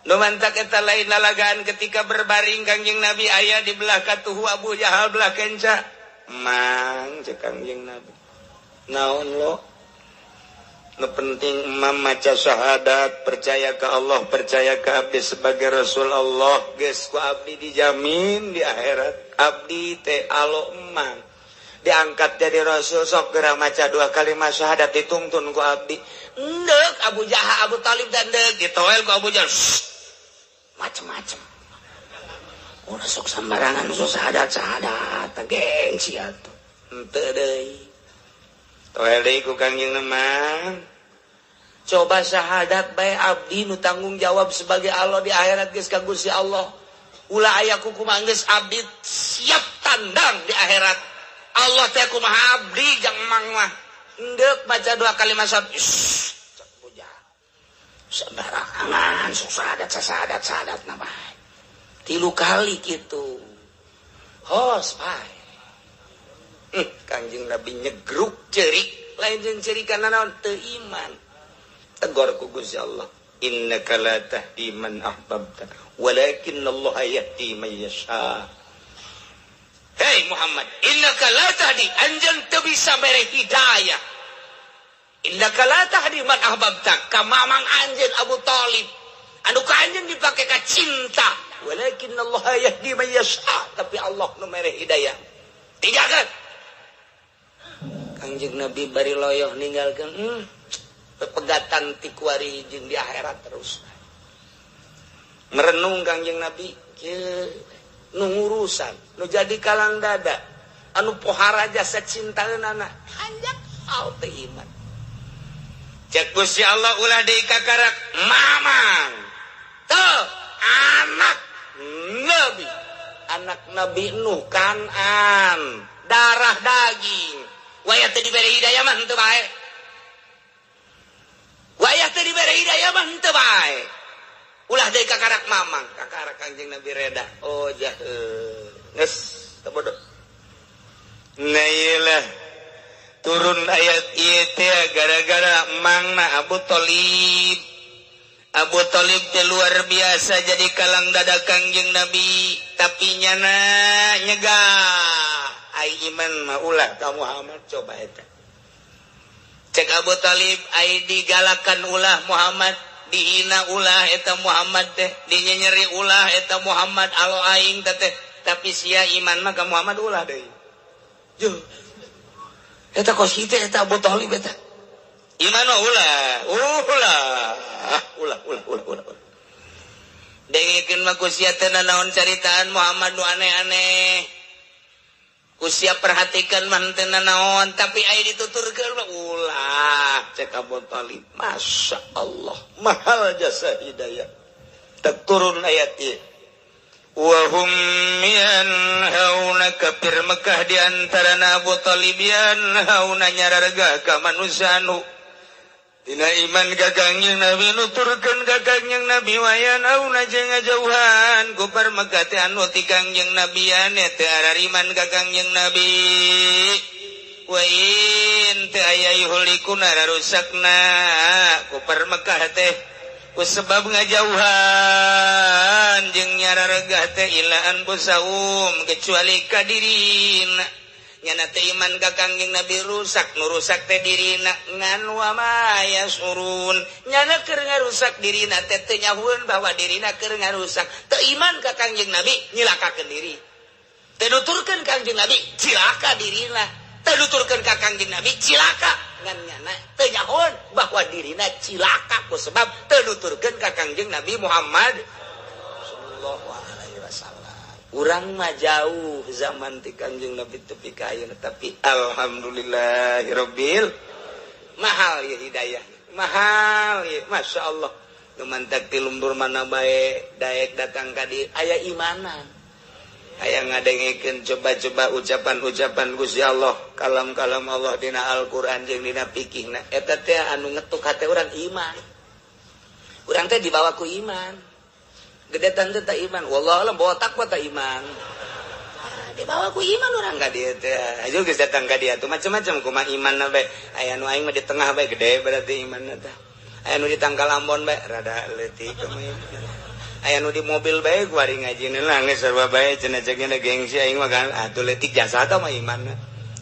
nu mantak eta lain lalagaan ketika berbaring Kangjeng Nabi aya di belah katuhu Abu Jahal belah kenca mang cek Kangjeng Nabi naon lo nu penting maca syahadat, percaya ke Allah, percaya ke abdi sebagai rasul Allah, geus ku abdi dijamin di akhirat abdi teh alo emang diangkat jadi rasul. Sok geura maca 2 kalimat syahadat dituntun ku abdi. Endek Abu Jahal, Abu Talib dan deuk ditoel ku Abu Jahal. Macem-macem. Udah sok sembarangan sok syahadat gengsi atuh. Henteu deui. Toel deui ku Kangjeng Nemang. Coba syahadat bae abdi nu tanggung jawab sebagai Allah di akhirat geus ka Gusti Allah. Ulah aya kumaha geus abdi siap tandang di akhirat. Allah teh kumaha abdi jang mang mah. Endek baca 2 kalimat syahadat. Cak puja. Sembarangan sok syahadat na bae. 3 kali kitu. Hos bae. Kanjeng Nabi nyegruk cerik lain jeung cerikana naon teu iman. Tegur ku Gusti Allah, innaka la tahdi man ahbabta walakinnallaha yahdi man yasha. Hei Muhammad, innaka la tahdi, anjeun teu bisa mere hidayah. Innaka la tahdi man ahbabta, ka mamang anjeun Abu Thalib anu ka anjeun dipake ka cinta, walakinnallaha yahdi man yasha, tapi Allah nu mere hidayah. Tinggalkeun. Kanjeng Nabi bari loyoh ninggalkeun pepegatan ti kuari jeung di akhirat terus. Merenung Kanjeng Nabi nu ngurusan, nu jadi kalang dada, anu pohara jasa cintaeunana, hanjak au teu iman. Cek Gusti Allah ulah deui kakarak mamang. Teu anak Nabi, anak Nabi Nuh Kan'an, darah daging. Wayah teu dibere hidayah mah henteu bae. Wayah teu dibere hidayah mah henteu bae. Ulah deui kakarak mamang, kakarak Kanjeng Nabi reda. Oh jaheuh. Geus teu bodoh. Nailah turun ayat ieu teh gara-gara mangna Abu Thalib. Abu Thalib teh luar biasa jadi kalang dada Kanjeng Nabi, tapi nyana nyegah. Ai iman mah ulah ka Muhammad coba eta. Cek Abu Thalib ai digalakan ulah Muhammad, dihina ulah eta Muhammad teh, dinyenyeri ulah eta Muhammad alo aing teh, tapi sia iman mah ka Muhammad ulah deui. Yo. Eta kos kitu eta Abu Thalib eta. Iman mah ulah. Dengikeun mah ku sia teh naon caritaan Muhammad nu aneh-aneh. Kusia perhatikan manten naon, tapi aya dituturkeun mah ulah cek Abu Thalib. Masya Allah, mahal jasa hidayah. Tak turun ayat ieu. Wa hum yanhauna kafir Mekah di antara Abu Thalib yanhauna nyararga ka manusia anu dina iman ka Kangjeng Nabi, nuturkeun ka Kangjeng Nabi wayan auna jeung ngajauhan ku par Mekah teh anu ti Kangjeng Nabi ane teu arariman ka Kangjeng Nabi. Wa in teu aya yuhlikuna rusakna ku par Mekah teh ku sebab ngajauhan jeung nyararga teh ilaan busaum kecuali ka dirina. Nyana teh iman ka Kangjeng Nabi rusak, nu rusak teh dirina ngan wa ma yasurun. Nyana keur ngarusak dirina teh teu nyahueun bahwa dirina keur ngarusak. Teu iman ka Kangjeng Nabi nyilakakeun diri. Teu nuturkeun Kangjeng Nabi cilaka dirina. Teu nuturkeun ka Kangjeng Nabi cilaka ngan nyana teu nyahoeun bahwa dirina cilaka ku sebab teu nuturkeun ka Kangjeng Nabi Muhammad sallallahu alaihi wasallam. Urang mah jauh zaman ti Kangjeng Nabi tepi ka ayeuna, tapi alhamdulillahirabbil mahal ya hidayah. Mahal ya, Masya Allah. Nu mantak ti lumbur mana bae daek datang ka dieu aya imanan. Aya ngadengikeun coba-coba ucapan-ucapan Gusti Allah, kalam-kalam Allah dina Al-Qur'an jeung dina fikihna. Eta teh anu ngetuk hate urang iman. Urang teh dibawa ku iman. Gedetan teh tak iman, wallah alam botak mah tak iman. Dibawa ku iman urang ka dieu teh. Ajo geus datang ka dieu tuh macam-macam kumaha imanna bae. Aya nu aing mah di tengah bae gede berarti imanna teh. Aya nu di tangkal Ambon bae rada leutik kumaha. Aya nu di mobil bae ku ari ngajieun lah geus sarua bae cenah cekna gengsi aing mah kan atuh leutik jasa tah mah imanna.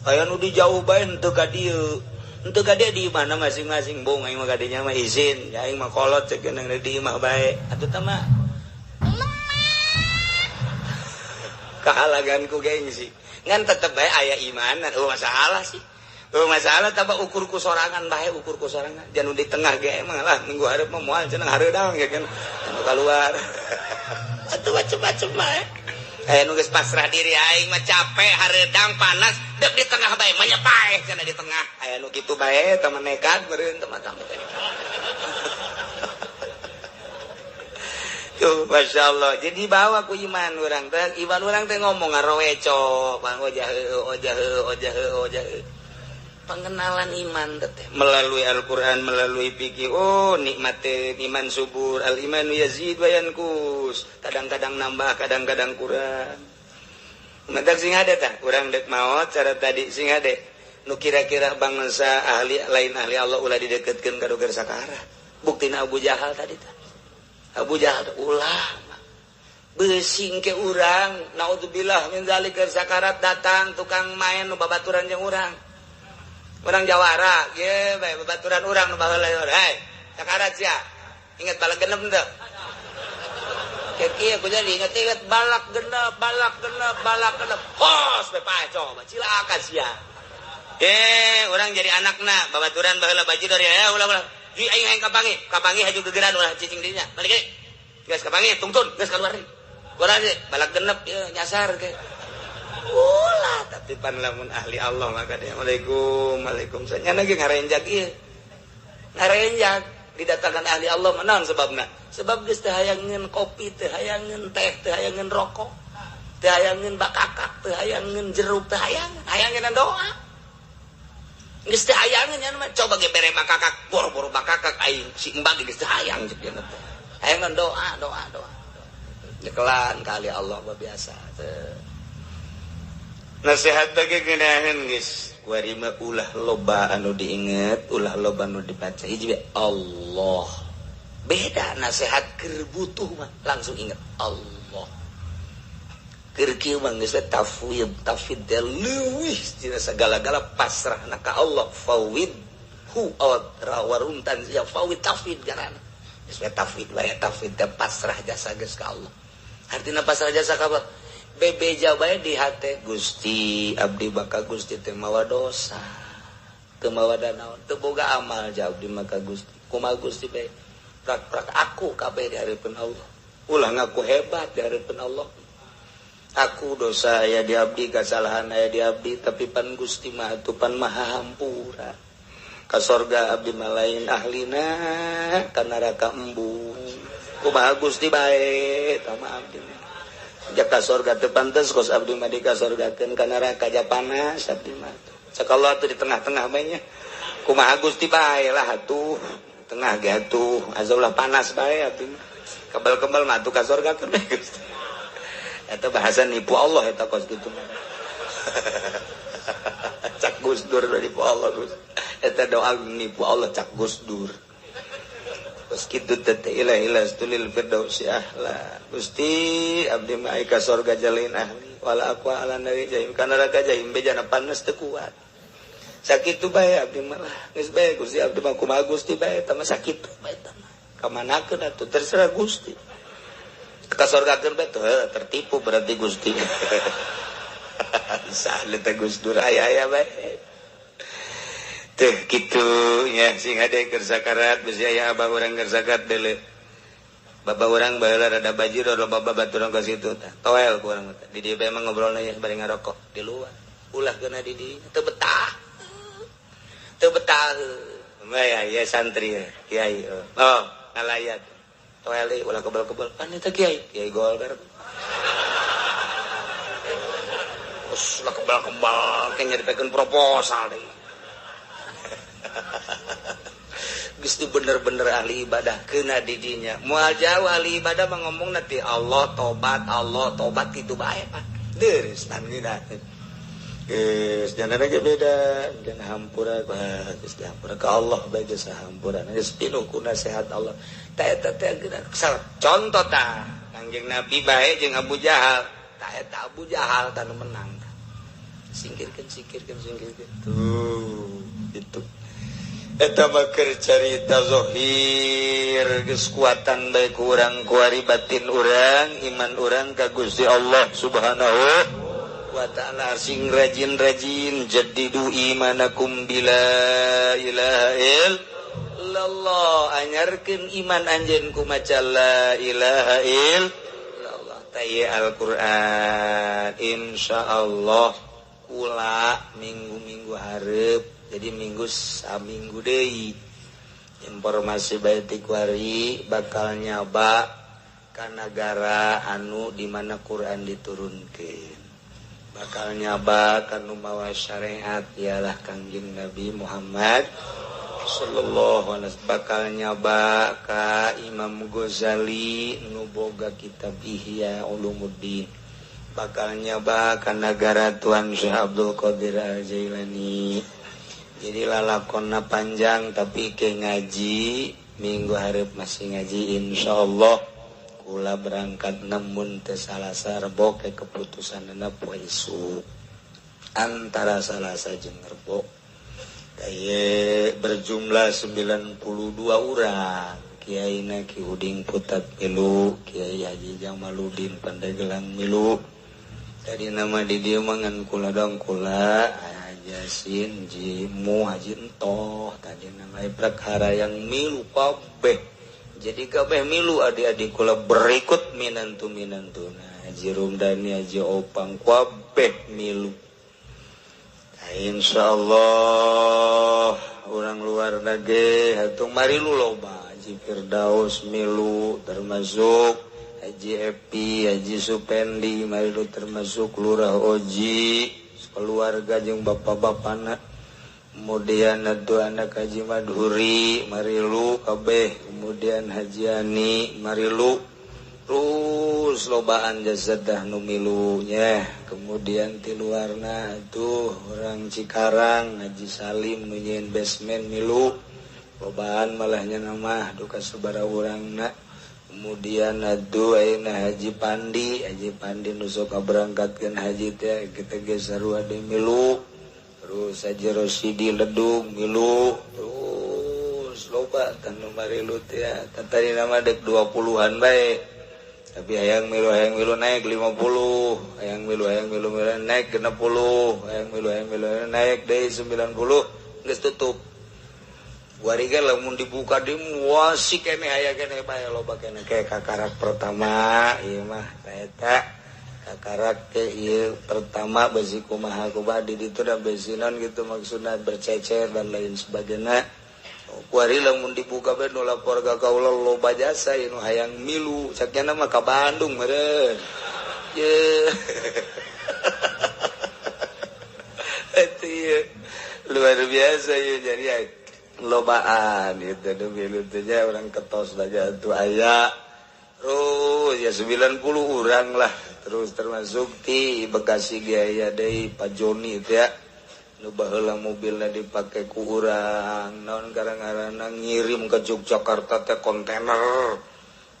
Aya nu di jauh bae henteu ka dieu. untuk gade di mana masing-masing bung aing mah gadenya mah izin ya aing mah kolot cek nang di imah bae atuh teh mah kahalaganku gengsi ngan tetep bae aya imanan masalah sih masalah tambah ukur ku sorangan bae ukur ku sorangan jangan di tengah ge emang lah minggu hareup mah moal cenah hareudang ya kan keluar atuh macem-macem bae nu geus pasrah diri aing mah capek hareudang panas dek di tengah bae mah nyepae cenah di tengah aya nu kitu bae teu nekat meureun teh mah tuh masyaallah jadi bawa ku iman urang teh ngomong ngaroweco bang ojah pengenalan iman teh melalui Al-Qur'an melalui fikih nikmat iman subur al iman yazid wa yanqus kadang-kadang nambah kadang-kadang kurang mentak sing hade tah urang dek maot cara tadi sing hade nu kira-kira bangsa ahli lain ahli Allah ulah dideketkeun ka doger sakara buktina Abu Jahal tadi tah Abu Jahal ulah besing ke urang naudzubillah min zalika sakarat datang tukang main nu babaturan jeung urang orang Jawara, ye, baik babaturan orang nu baheula hei, sakarat sia. Ingat balak genep teu? Kieu aku jadi ingat balak genep. Hos, bae coba cilaka sia. Orang jadi anakna, babaturan baheula bajidor ya, ulah. Ji aing hayang kapangi haju gegeran ulah cicing dinya. Balik ge. Geus kapangi tungtun, geus kaluar. Urang ge balak genep nyasar ke. Ulah tapi pan lamun ahli Allah maka dia Waalaikumsalam nya lagi ngarenjak ieu ngarenjak didatangkan ahli Allah menaon sebabna sebab geus teu hayangeun kopi teu hayangeun teh teu hayangeun rokok teu hayangeun bakakak teu hayangeun jeruk teu hayangeun doa geus teu hayangeun nya mah coba ge bere bakakak boro-boro bakakak aing si embag geus teu hayang ceuk dia teh hayangeun doa nyekelan kali Allah biasa teu nasihat bagi geunaheun geus kuari mah ulah loba anu diinget ulah loba anu dibaca hiji Allah beda nasihat keur butuh mah langsung inget Allah keur kieu mah geus tafwid leuwih tina sagala-gala pasrahna ka Allah fawid hu waruntan ya fawid tafwid garana geus tafwid bae tafwid pasrah jasa geus ka Allah artina pasrah jasa ka Allah bebeja bae di hate Gusti abdi baka Gusti teu mawa dosa teu mawa danaon teu boga amal ja abdi maka Gusti kumaha Gusti bae prak-prak aku kabeh di hareupeun Allah ulah ngaku hebat di hareupeun Allah aku dosa aya di abdi kasalahan aya di abdi tapi pan Gusti mah atuh pan maha hampura ka sorga abdi mah lain ahlina ka neraka embung kumaha Gusti bae tama abdi jaka sorga teu pantes kos abdi mah dikasorgakeun ka neraka ja panas abdi mah sakala atuh di tengah-tengah bae nya kumaha Gusti bae lah atuh tengah ge atuh azaulah panas bae abdi kebal-kebal mah atuh ka sorgakeun bae Gusti eta bahasa nipu Allah eta kos kitu mah cak Gusdur nipu Allah Gus eta doa nipu Allah cak Gusdur terus kitu teh ilah stulil firdaus ahla Gusti abdi mah ka sorga jalin ahli wala aqwa ala nari jahim kana neraka jahim bejana panas teu kuat sakitu bae abdi mah geus bae Gusti abdi mah kumaha Gusti bae eta mah sakitu bae eta mah kamanakeun atuh terserah Gusti ka sorgakeun bae tertipu berarti Gusti sahle teh Gusdur aya bae tuh gitu ya sing hade keur sakarat geus aya abah urang keur zakat deuleu baba urang baheula rada bajir loba babaturan ka situ tah toel ku urang di dieu bae mah ngobrolna ya bari ngarokok di luar ulah keuna di dieu teu betah ya santri ya kiai ngalayat toel deui ulah kebal-kebal kan eta kiai Golgar us ulah kebal-kebal ke nyaritakeun proposal deui Gusti bener-bener ahli ibadah kena didinya moal jauh ahli ibadah mah ngomong nanti Allah tobat gitu bae Pak deres tanina geus jangan lagi beda jangan hampura geus dihampura ka Allah bae geus hampura geus pinuh ku nasihat Allah ta eta teh contoh Kangjeng Nabi bae jeung Abu Jahal ta eta Abu Jahal tanu menang singkirkan tuh itu eta mah keur carita zahir geus kuatan bae kurang kuari batin urang iman urang ka Gusti Allah Subhanahu wa ta'ala sing rajin-rajin jaddidu imanakum bila ilaha illallah anyarkeun iman anjeun ku maca la ilaha illallah taye Al-Qur'an insyaallah kula minggu-minggu hareup jadi minggu saminggu deui informasi bae ti kuari bakal nyaba ka nagara anu di mana Quran diturunkeun bakal nyaba ka nu mawa syariat ialah Kangjeng Nabi Muhammad sallallahu alaihi wasallam bakal nyaba ka Imam Ghazali nu boga kitab Ihya Ulumuddin bakal nyaba ka negara Tuan Syekh Abdul Qadir Al-Jailani. Jadi lalakonna panjang tapi ke ngaji minggu hareup masih ngaji insyaallah kula berangkat namun teu Salasa Rebo ke keputusanna poe isuk antara Salasa jeung Rebo kaye berjumlah 92 urang kiaina Ki Uding Putat milu Kiai Haji Jamaludin Pandeglang milu tadi nama di dieu mangan kula dong kula Yasin Jimu Haji Entoh tadi nama perkara yang milu kabeh jadi kabeh milu adik-adik kula berikut minantuna Haji Rumdani Haji Opang kabeh milu nah, insyaallah orang luar lagi hatung marilu loba Haji Firdaus milu termasuk Haji Epi, Haji Supendi, marilu termasuk Lurah Oji, keluarga jeung bapak-bapana. Kemudian adu anak Haji Madhuri, marilu kabeh. Kemudian Haji Ani, marilu. Terus lobaan jazadah nu milunya. Kemudian ti luarna atuh orang Cikarang, Haji Salim nu nyeun basement milu. Lobaan malahnya nama duka sabaraha urangna. Kemudian adu ayeuna Haji Pandi nu sok berangkatkeun haji teh kita geus sarua deui milu terus Haji Rosidi Ledung milu terus loba tanu marilu teh tadi nama dek 20-an bae tapi hayang milu naik 50 hayang milu naik 60 hayang milu naik deui 90 geus tutup warga lamun dibuka di muasi kene aya kene bae loba kene kayak kakarak pertama ieu mah eta kakarak teh ieu pertama besi kumaha kubadi ditu da besinan gitu maksudna bercecer dan lain sebagainya kuari lamun dibuka bae nu lapor ka kaula loba jasa ieu hayang milu sakjana mah ka Bandung meureun ye eta luar biasa ieu jadi lobaan itu dulu teh orang ketos saja tuh aya terus ya 90 orang lah terus termasuk di Bekasi gaya deui Pak Joni teh ya nu baheula mobilna dipake ku urang naon garang-garangna ngirim ke Yogyakarta teh kontainer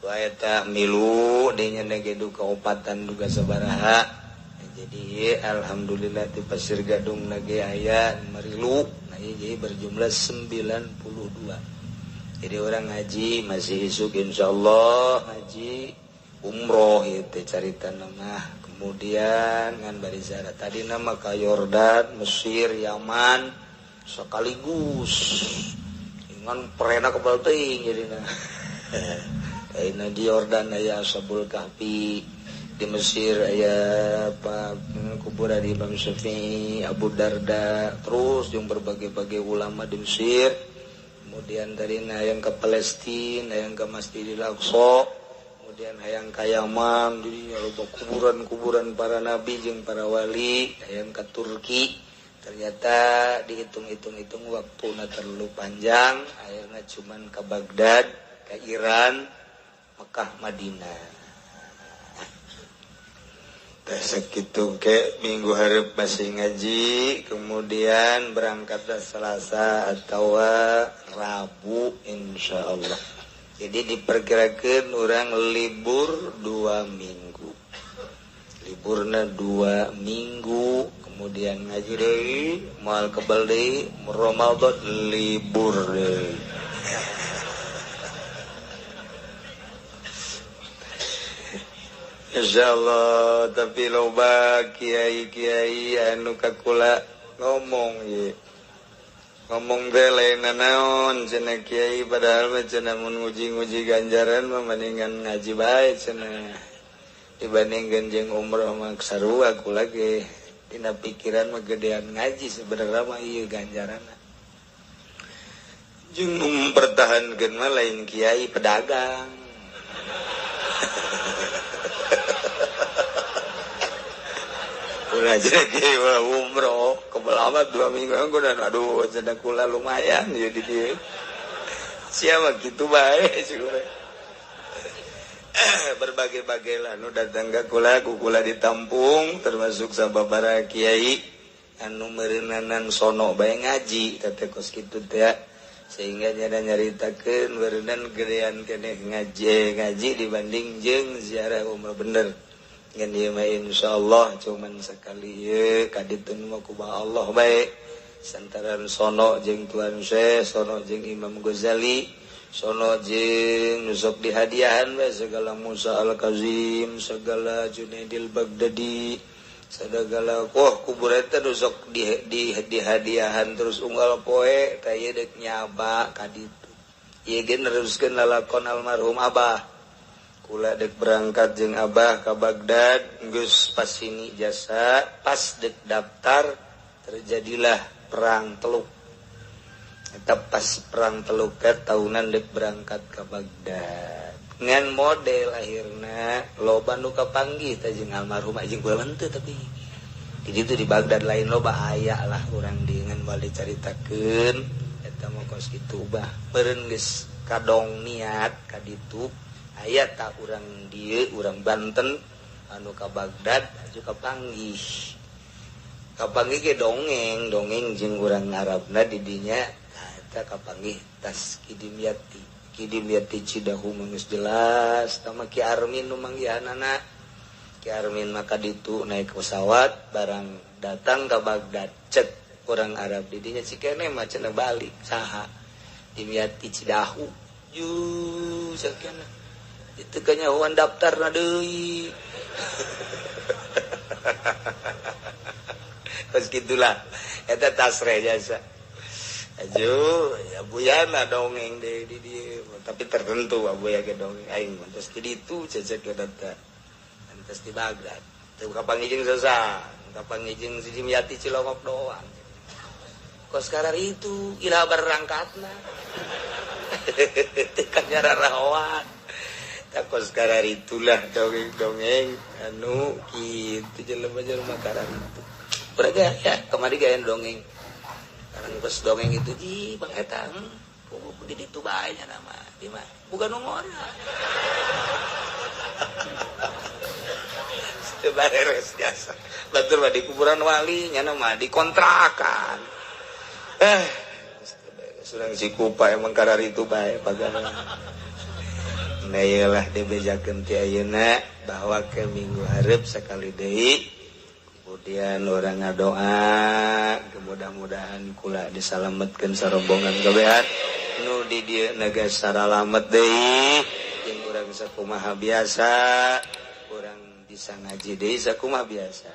wae eta milu dinya nege kaopatan duga sabaraha jadi alhamdulillah di Pasir Gadung nage aya marilu jadi berjumlah 92 jadi orang haji masih isuk insyaallah haji umroh itu carita nama kemudian ngan barizara tadi nama ka Yordan Mesir Yaman sekaligus ngan perena kebal teuing jadina ayeuna di Yordan aya Ashabul Kahfi di Mesir aya apa kuburan Imam Syafi'i, Abu Darda, terus yang berbagai-bagai ulama di Mesir. Kemudian dari hayang ke Palestina, hayang ke Masjidil Aqsa, kemudian hayang ke Yaman, jadi ada kuburan-kuburan para nabi jeung para wali, hayang ke Turki. Ternyata dihitung-hitung waktunya terlalu panjang, akhirnya cuman ke Baghdad, ke Iran, Mekah, Madinah. Segitu ke minggu hareup masih ngaji kemudian berangkatlah Selasa atau Rabu insyaallah jadi diperkirakan orang libur 2 minggu liburna 2 minggu kemudian ngaji deui moal kebal deui Ramadan libur deui. Insyaallah tapi loba kiai-kiai anu kakula ngomong ye. Ngomong teh lain naon cenah kiai padahal mah cenah mun nguji-nguji ganjaran mah mendingan ngaji bae cenah. Dibandingkeun jeung umroh mah sarua kula ge dina pikiran mah gedean ngaji sebenarnya mah ieu ganjaranna. Jeung mempertahankeun mah lain kiai pedagang. Ulah jadi umroh kebelamat 2 minggu aku dan aduh sedang kula lumayan jadi dia siapa gitu baik sih berbagai-bagai lah nu datang ke kula ditampung termasuk sababaraha kiai anu meureunanan sono bae ngaji kata kos kitu teh sehingga nyaritakeun beureunan gedean keneh ngaji dibanding jeung ziarah umroh bener. Ngan ieu mah insyaallah cuman sakali ieu kaditun mah ku Allah bae santaran sono jeung Tuan Syekh sono jeung Imam Ghazali sono jeung nusok dihadiahan bae segala Musa Al-Kazim segala Junaidil Baghdadi segala kubur eta nusok dihadiahan terus unggal poe tah ieu deuk nyaba kaditu ieu ge neruskeun lalakon almarhum Abah. Kula dek berangkat jeung Abah ke Baghdad geus pas sini jasa pas dek daftar terjadilah perang Teluk eta pas perang Teluk tahunan dek berangkat ke Baghdad ngan model akhirna loba nu kapanggih teh jeung almarhum jeung kula teu tapi di ditu di Baghdad lain loba aya lah urang di ngan moal dicaritakeun eta mah kos kitu bah meureun geus kadong niat ka ditu aya tak urang dieu urang Banten anu ka Baghdad juga kapanggih ge dongeng jeung urang Arabna di dinya eta kapanggih tas Kidimyati Cidahu geus jelas tama Ki Armin nu manggihanana Ki Armin maka ditu naik pesawat barang datang ka Baghdad cek urang Arab di dinya cikene mah cenah balik saha Dimyati Cidahu yu sakana itu kanyahuan daftar na deui. Terus gitulah eta tasre jasa. Ajo ya buyana dongeng deui di dieu tapi tertentu abuya ge dongeng aing terus di ditu cecek ke data. Terus di Baghdad. Teu kapanggih jeung sasa, kapanggih jeung si Dimyati Cilongok doang. Kos karar itu ila berangkatna. Tekan nyararawan. Kos karar itulah dongeng-dongeng anu kitu jelema-jelema karan itu. Berarti ya kemari gaya dongeng. Karena kos dongeng itu Bang eta di ditu bae nya nama di mah. Bukan ngora. Sebareres jasa. Batur mah di kuburan wali nya nama di kontrakan. Surang si kupa emang karar itu bae pagana. Nah iyalah dibejakeun ti ayeuna bahwa ke minggu hareup sakali deui kemudian orang ngadoa mudah-mudahan kula disalametkeun sarombongan gabehan nu di dieu naga saralamet deui jeung urang sakumaha biasa urang bisa ngaji deui sakumaha biasa